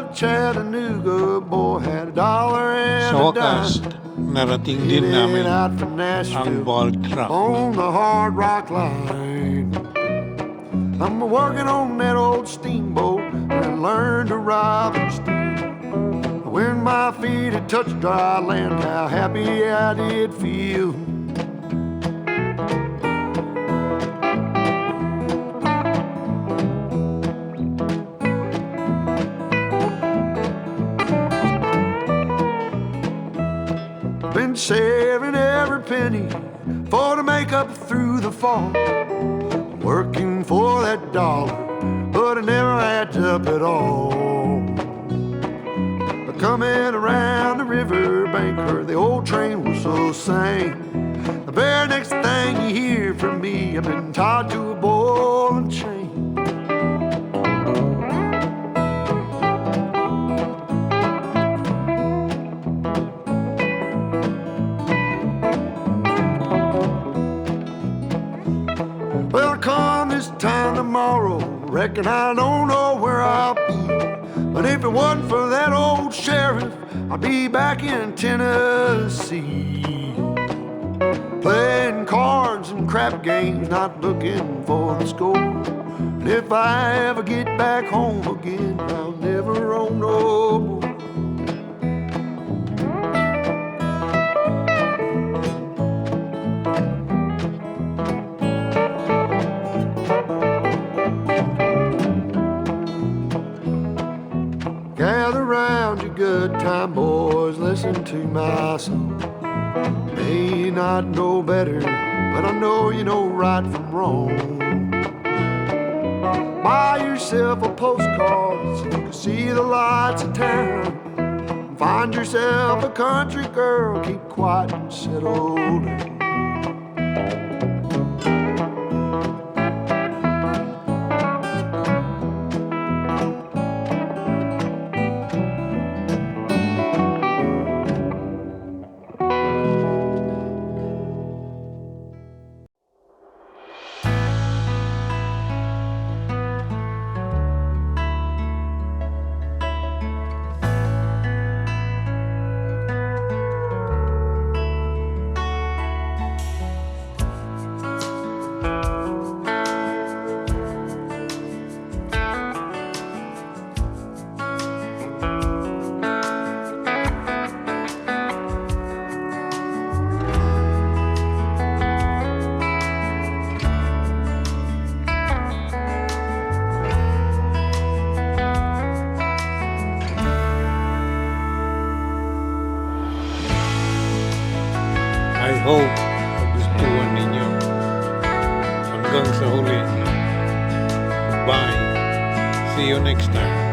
left Chattanooga, boy, had a dollar and Sa a dime. wakas, narating din namin Heading out from ang Nashville ball truck. on the Hard Rock Line. I'm working on that old steamboat and I learned to rob and steal. When my feet had touched dry land, how happy I did feel. Been saving every penny for to make up through the fall. Working for that dollar, but it never adds up at all. Coming around the riverbank, heard the old train whistle sing. The very next thing you hear from me, I've been tied to a ball and chain. Well, come this time tomorrow, reckon I don't know where I'll be. But if it wasn't for that old sheriff, I'd be back in Tennessee, playing cards and crap games, not looking for the score. And if I ever get back home again, I'll never roam no more. Gather round, you good time boys, listen to my song. May not know better, but I know you know right from wrong. Buy yourself a postcard so you can see the lights of town. Find yourself a country girl, keep quiet and settle down. I hope nagustuhan ninyo. Hanggang sa huli. Bye. See you next time.